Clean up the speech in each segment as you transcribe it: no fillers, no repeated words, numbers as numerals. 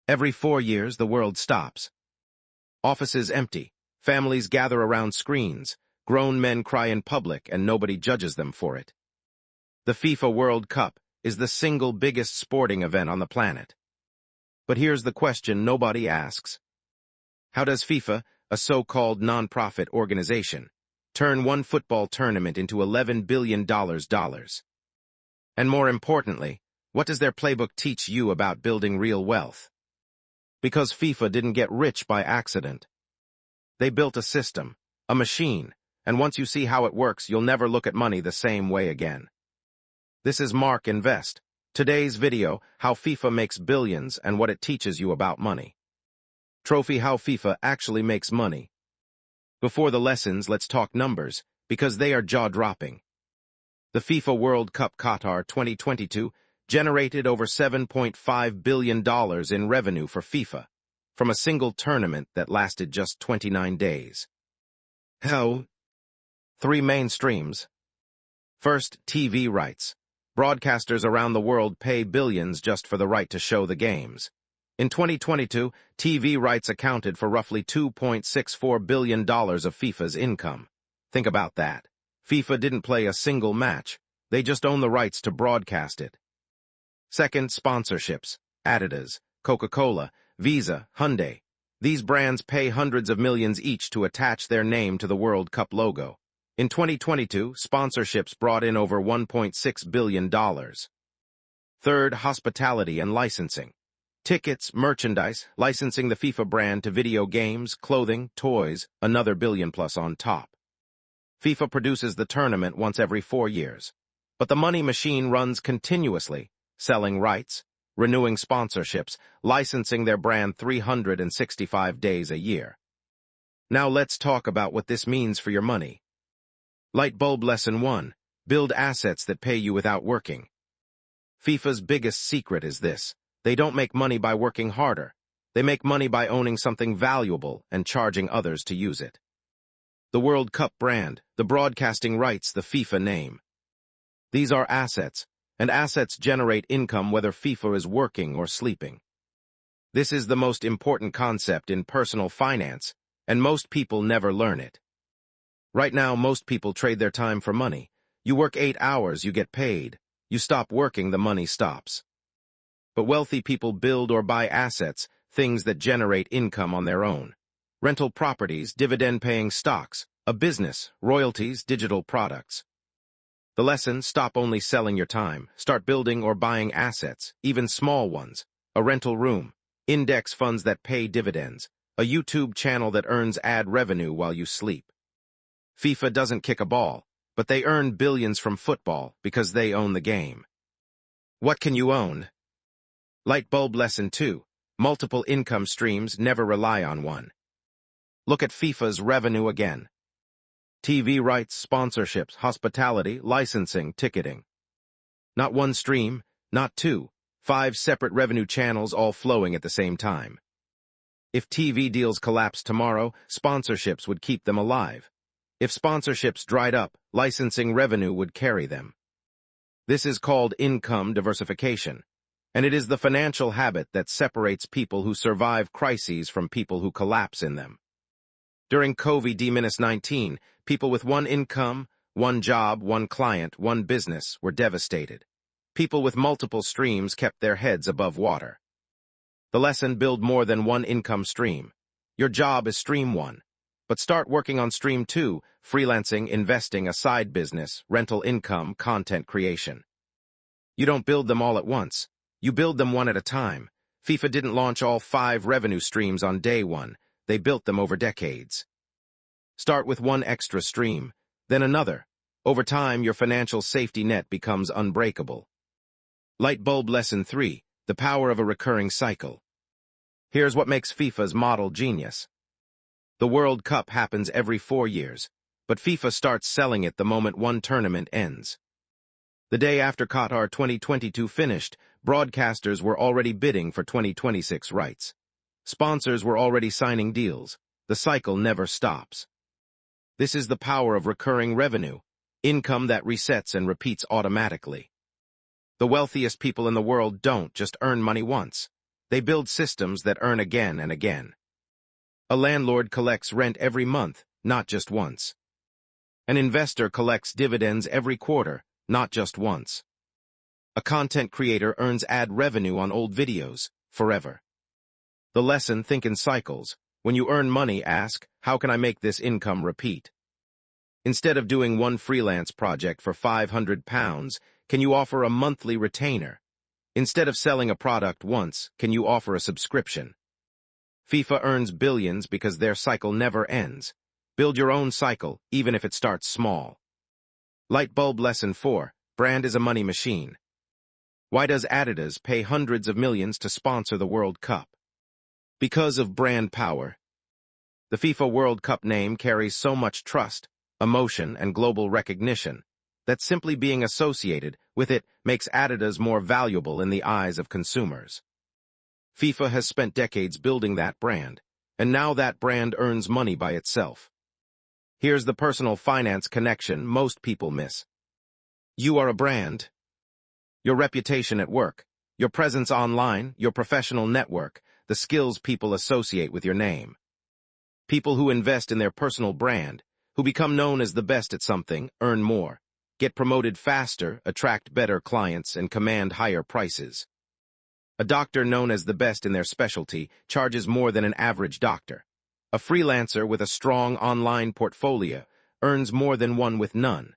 Every 4 years, the world stops. Offices empty, families gather around screens, grown men cry in public and nobody judges them for it. The FIFA World Cup is the single biggest sporting event on the planet. But here's the question nobody asks. How does FIFA, a so-called non-profit organization, turn one football tournament into $11 billion? And more importantly, what does their playbook teach you about building real wealth? Because FIFA didn't get rich by accident. They built a system, a machine, and once you see how it works, you'll never look at money the same way again. This is Mark Invest. Today's video, how FIFA makes billions and what it teaches you about money. Trophy: how FIFA actually makes money. Before the lessons, let's talk numbers, because they are jaw-dropping. The FIFA World Cup Qatar 2022 generated over $7.5 billion in revenue for FIFA, from a single tournament that lasted just 29 days. How? 3 main streams. First, TV rights. Broadcasters around the world pay billions just for the right to show the games. In 2022, TV rights accounted for roughly $2.64 billion of FIFA's income. Think about that. FIFA didn't play a single match. They just own the rights to broadcast it. Second, sponsorships. Adidas, Coca-Cola, Visa, Hyundai. These brands pay hundreds of millions each to attach their name to the World Cup logo. In 2022, sponsorships brought in over $1.6 billion. Third, hospitality and licensing. Tickets, merchandise, licensing the FIFA brand to video games, clothing, toys, another $1 billion plus on top. FIFA produces the tournament once every 4 years. But the money machine runs continuously, selling rights, renewing sponsorships, licensing their brand 365 days a year. Now let's talk about what this means for your money. Light bulb lesson 1. Build assets that pay you without working. FIFA's biggest secret is this. They don't make money by working harder. They make money by owning something valuable and charging others to use it. The World Cup brand, the broadcasting rights, the FIFA name. These are assets, and assets generate income whether FIFA is working or sleeping. This is the most important concept in personal finance, and most people never learn it. Right now, most people trade their time for money. You work 8 hours, you get paid. You stop working, the money stops. But wealthy people build or buy assets, things that generate income on their own. Rental properties, dividend-paying stocks, a business, royalties, digital products. The lesson: stop only selling your time. Start building or buying assets, even small ones. A rental room, index funds that pay dividends, a YouTube channel that earns ad revenue while you sleep. FIFA doesn't kick a ball, but they earn billions from football because they own the game. What can you own? Light bulb lesson 2. Multiple income streams, never rely on one. Look at FIFA's revenue again. TV rights, sponsorships, hospitality, licensing, ticketing. Not one stream, not 2, 5 separate revenue channels all flowing at the same time. If TV deals collapsed tomorrow, sponsorships would keep them alive. If sponsorships dried up, licensing revenue would carry them. This is called income diversification, and it is the financial habit that separates people who survive crises from people who collapse in them. During COVID-19, people with one income, one job, one client, one business were devastated. People with multiple streams kept their heads above water. The lesson: build more than one income stream. Your job is stream 1. But start working on stream 2, freelancing, investing, a side business, rental income, content creation. You don't build them all at once. You build them one at a time. FIFA didn't launch all 5 revenue streams on day 1. They built them over decades. Start with one extra stream, then another. Over time, your financial safety net becomes unbreakable. Light bulb lesson 3. The power of a recurring cycle. Here's what makes FIFA's model genius. The World Cup happens every 4 years, but FIFA starts selling it the moment one tournament ends. The day after Qatar 2022 finished, broadcasters were already bidding for 2026 rights. Sponsors were already signing deals. The cycle never stops. This is the power of recurring revenue, income that resets and repeats automatically. The wealthiest people in the world don't just earn money once. They build systems that earn again and again. A landlord collects rent every month, not just once. An investor collects dividends every quarter, not just once. A content creator earns ad revenue on old videos, forever. The lesson: think in cycles. When you earn money, ask, how can I make this income repeat? Instead of doing one freelance project for £500, can you offer a monthly retainer? Instead of selling a product once, can you offer a subscription? FIFA earns billions because their cycle never ends. Build your own cycle, even if it starts small. Light bulb lesson 4. Brand is a money machine. Why does Adidas pay hundreds of millions to sponsor the World Cup? Because of brand power. The FIFA World Cup name carries so much trust, emotion, and global recognition that simply being associated with it makes Adidas more valuable in the eyes of consumers. FIFA has spent decades building that brand, and now that brand earns money by itself. Here's the personal finance connection most people miss. You are a brand. Your reputation at work, your presence online, your professional network, the skills people associate with your name. People who invest in their personal brand, who become known as the best at something, earn more, get promoted faster, attract better clients, and command higher prices. A doctor known as the best in their specialty charges more than an average doctor. A freelancer with a strong online portfolio earns more than one with none.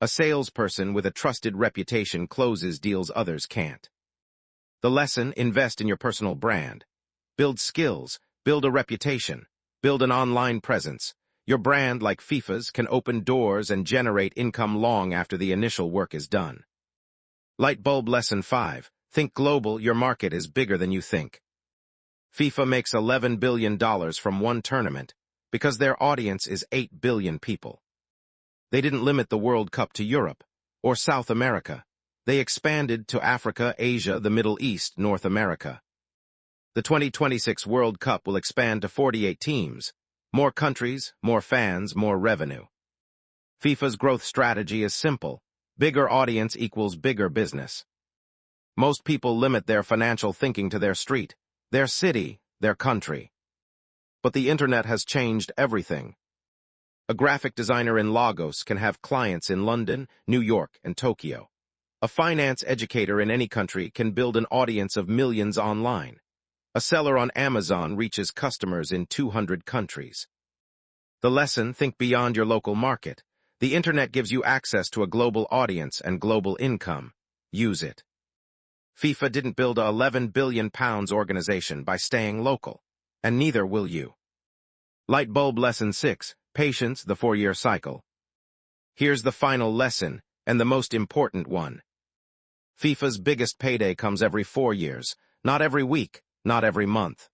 A salesperson with a trusted reputation closes deals others can't. The lesson: invest in your personal brand. Build skills, build a reputation, build an online presence. Your brand, like FIFA's, can open doors and generate income long after the initial work is done. Light bulb lesson 5. Think global. Your market is bigger than you think. FIFA makes $11 billion from one tournament because their audience is 8 billion people. They didn't limit the World Cup to Europe or South America. They expanded to Africa, Asia, the Middle East, North America. The 2026 World Cup will expand to 48 teams. More countries, more fans, more revenue. FIFA's growth strategy is simple. Bigger audience equals bigger business. Most people limit their financial thinking to their street, their city, their country. But the internet has changed everything. A graphic designer in Lagos can have clients in London, New York, and Tokyo. A finance educator in any country can build an audience of millions online. A seller on Amazon reaches customers in 200 countries. The lesson: think beyond your local market. The internet gives you access to a global audience and global income. Use it. FIFA didn't build a £11 billion organization by staying local, and neither will you. Light bulb lesson 6. Patience, the 4-year cycle. Here's the final lesson, and the most important one. FIFA's biggest payday comes every 4 years, not every week, not every month.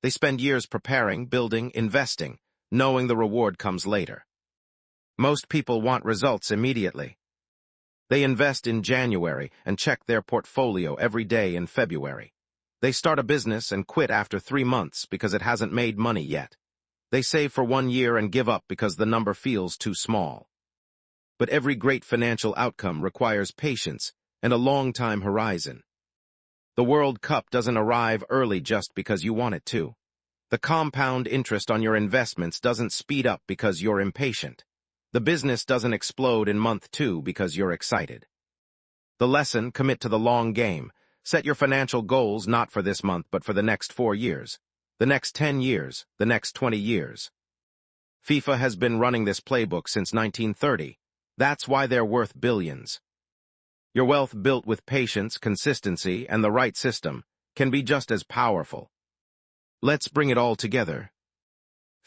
They spend years preparing, building, investing, knowing the reward comes later. Most people want results immediately. They invest in January and check their portfolio every day in February. They start a business and quit after 3 months because it hasn't made money yet. They save for 1 year and give up because the number feels too small. But every great financial outcome requires patience and a long-time horizon. The World Cup doesn't arrive early just because you want it to. The compound interest on your investments doesn't speed up because you're impatient. The business doesn't explode in month 2 because you're excited. The lesson: commit to the long game. Set your financial goals not for this month but for the next 4 years, the next 10 years, the next 20 years. FIFA has been running this playbook since 1930. That's why they're worth billions. Your wealth built with patience, consistency, and the right system can be just as powerful. Let's bring it all together.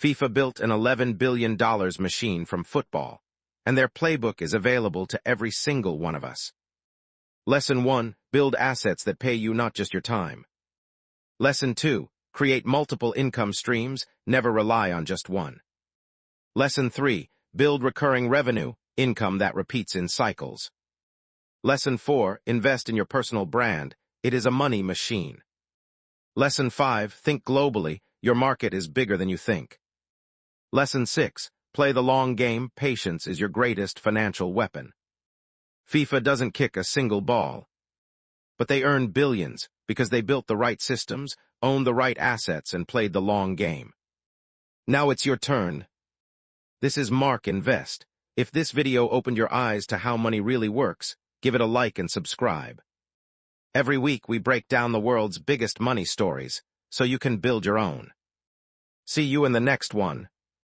FIFA built an $11 billion machine from football, and their playbook is available to every single one of us. Lesson 1. Build assets that pay you, not just your time. Lesson 2. Create multiple income streams, never rely on just one. Lesson 3. Build recurring revenue, income that repeats in cycles. Lesson 4. Invest in your personal brand. It is a money machine. Lesson 5. Think globally. Your market is bigger than you think. Lesson 6. Play the long game. Patience is your greatest financial weapon. FIFA doesn't kick a single ball, but they earn billions because they built the right systems, owned the right assets, and played the long game. Now it's your turn. This is Mark Invest. If this video opened your eyes to how money really works, give it a like and subscribe. Every week we break down the world's biggest money stories, so you can build your own. See you in the next one.